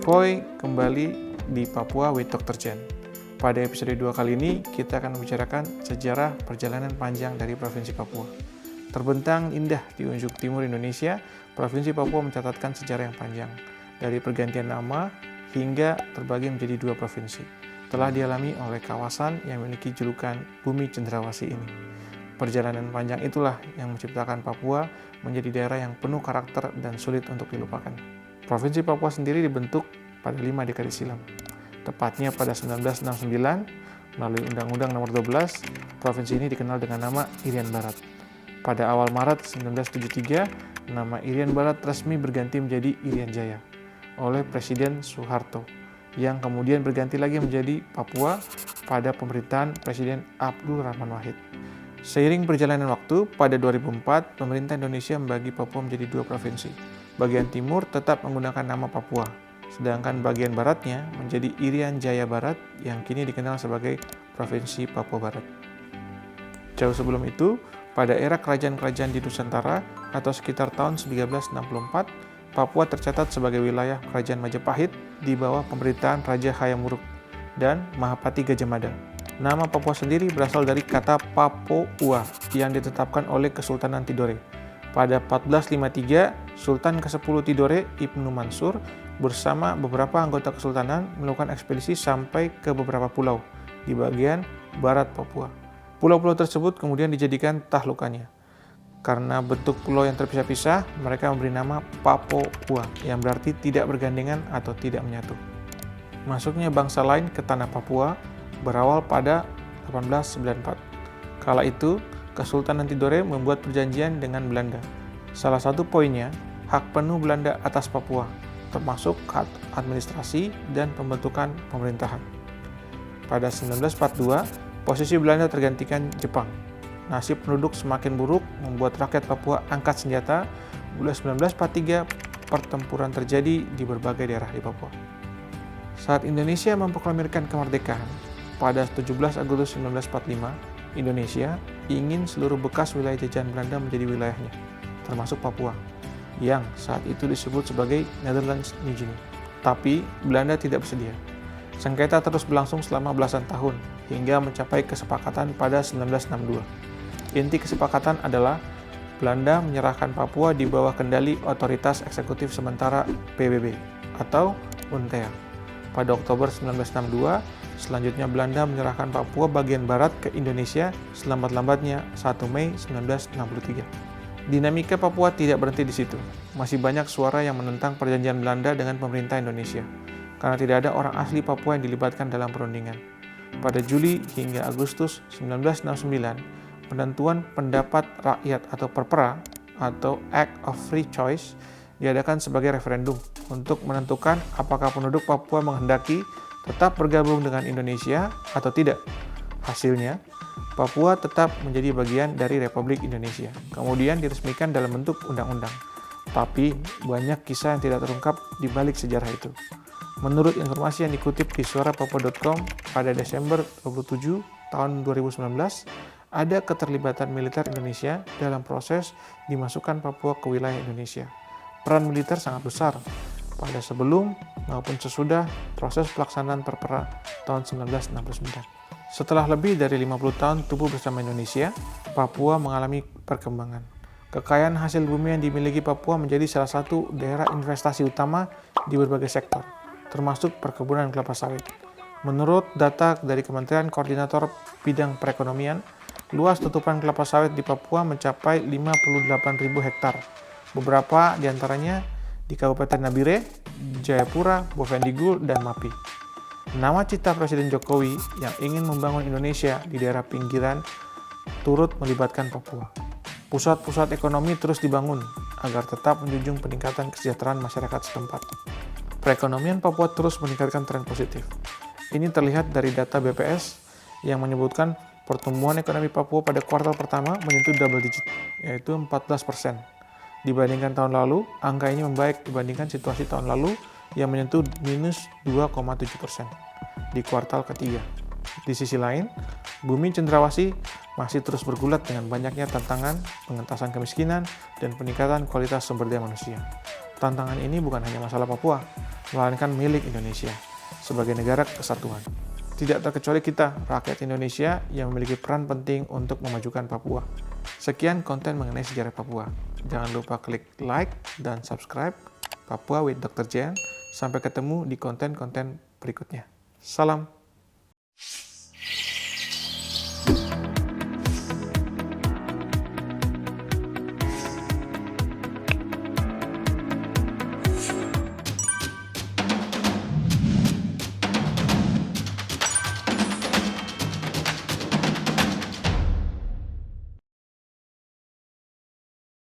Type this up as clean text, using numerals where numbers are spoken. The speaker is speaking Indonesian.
Voy kembali di Papua with Dr. Chen. Pada episode 2 kali ini, kita akan membicarakan sejarah perjalanan panjang dari Provinsi Papua. Terbentang indah di ujung timur Indonesia, Provinsi Papua mencatatkan sejarah yang panjang. Dari pergantian nama hingga terbagi menjadi 2 provinsi. Telah dialami oleh kawasan yang memiliki julukan Bumi Cendrawasih ini. Perjalanan panjang itulah yang menciptakan Papua menjadi daerah yang penuh karakter dan sulit untuk dilupakan. Provinsi Papua sendiri dibentuk pada 5 dekade silam. Tepatnya pada 1969, melalui Undang-Undang Nomor 12, provinsi ini dikenal dengan nama Irian Barat. Pada awal Maret 1973, nama Irian Barat resmi berganti menjadi Irian Jaya oleh Presiden Soeharto, yang kemudian berganti lagi menjadi Papua pada pemerintahan Presiden Abdul Rahman Wahid. Seiring perjalanan waktu, pada 2004, pemerintah Indonesia membagi Papua menjadi 2 provinsi. Bagian timur tetap menggunakan nama Papua, sedangkan bagian baratnya menjadi Irian Jaya Barat yang kini dikenal sebagai Provinsi Papua Barat. Jauh sebelum itu, pada era kerajaan-kerajaan di Nusantara atau sekitar tahun 1964, Papua tercatat sebagai wilayah Kerajaan Majapahit di bawah pemerintahan Raja Hayam Wuruk dan Mahapati Gajah Mada. Nama Papua sendiri berasal dari kata Papo-Ua yang ditetapkan oleh Kesultanan Tidore. Pada 1453, Sultan ke-10 Tidore, Ibnu Mansur, bersama beberapa anggota kesultanan melakukan ekspedisi sampai ke beberapa pulau di bagian barat Papua. Pulau-pulau tersebut kemudian dijadikan tahlukannya. Karena bentuk pulau yang terpisah-pisah, mereka memberi nama Papo-Ua, yang berarti tidak bergandengan atau tidak menyatu. Masuknya bangsa lain ke tanah Papua berawal pada 1894. Kala itu, Kesultanan Tidore membuat perjanjian dengan Belanda. Salah satu poinnya, hak penuh Belanda atas Papua, termasuk hak administrasi dan pembentukan pemerintahan. Pada 1942, posisi Belanda tergantikan Jepang. Nasib penduduk semakin buruk membuat rakyat Papua angkat senjata. Mulai 1943, pertempuran terjadi di berbagai daerah di Papua. Saat Indonesia memproklamirkan kemerdekaan, pada 17 Agustus 1945, Indonesia ingin seluruh bekas wilayah jajahan Belanda menjadi wilayahnya, termasuk Papua, yang saat itu disebut sebagai Netherlands New Guinea. Tapi Belanda tidak bersedia. Sengketa terus berlangsung selama belasan tahun, hingga mencapai kesepakatan pada 1962. Inti kesepakatan adalah Belanda menyerahkan Papua di bawah kendali Otoritas Eksekutif Sementara PBB atau UNTEA. Pada Oktober 1962, selanjutnya Belanda menyerahkan Papua bagian barat ke Indonesia selambat-lambatnya 1 Mei 1963. Dinamika Papua tidak berhenti di situ. Masih banyak suara yang menentang perjanjian Belanda dengan pemerintah Indonesia, karena tidak ada orang asli Papua yang dilibatkan dalam perundingan. Pada Juli hingga Agustus 1969, penentuan pendapat rakyat atau Perpera atau Act of Free Choice diadakan sebagai referendum untuk menentukan apakah penduduk Papua menghendaki tetap bergabung dengan Indonesia atau tidak. Hasilnya, Papua tetap menjadi bagian dari Republik Indonesia, kemudian diresmikan dalam bentuk undang-undang. Tapi banyak kisah yang tidak terungkap di balik sejarah itu. Menurut informasi yang dikutip di suarapapua.com pada Desember 27 tahun 2019, ada keterlibatan militer Indonesia dalam proses dimasukkan Papua ke wilayah Indonesia. Peran militer sangat besar pada sebelum maupun sesudah proses pelaksanaan Perpera tahun 1969. Setelah lebih dari 50 tahun tumbuh bersama Indonesia, Papua mengalami perkembangan. Kekayaan hasil bumi yang dimiliki Papua menjadi salah satu daerah investasi utama di berbagai sektor, termasuk perkebunan kelapa sawit. Menurut data dari Kementerian Koordinator Bidang Perekonomian, luas tutupan kelapa sawit di Papua mencapai 58.000 hektar. Beberapa diantaranya di Kabupaten Nabire, Jayapura, Bovendigul, dan Mapi. Nama cita Presiden Jokowi yang ingin membangun Indonesia di daerah pinggiran turut melibatkan Papua. Pusat-pusat ekonomi terus dibangun agar tetap menjunjung peningkatan kesejahteraan masyarakat setempat. Perekonomian Papua terus meningkatkan tren positif. Ini terlihat dari data BPS yang menyebutkan pertumbuhan ekonomi Papua pada kuartal pertama menyentuh double digit, yaitu 14%. Dibandingkan tahun lalu, angka ini membaik dibandingkan situasi tahun lalu yang menyentuh minus 2,7% di kuartal ketiga. Di sisi lain, Bumi Cendrawasih masih terus bergulat dengan banyaknya tantangan, pengentasan kemiskinan, dan peningkatan kualitas sumber daya manusia. Tantangan ini bukan hanya masalah Papua, melainkan milik Indonesia sebagai negara kesatuan. Tidak terkecuali kita, rakyat Indonesia, yang memiliki peran penting untuk memajukan Papua. Sekian konten mengenai sejarah Papua. Jangan lupa klik like dan subscribe Papua with Dr. Jen. Sampai ketemu di konten-konten berikutnya. Salam.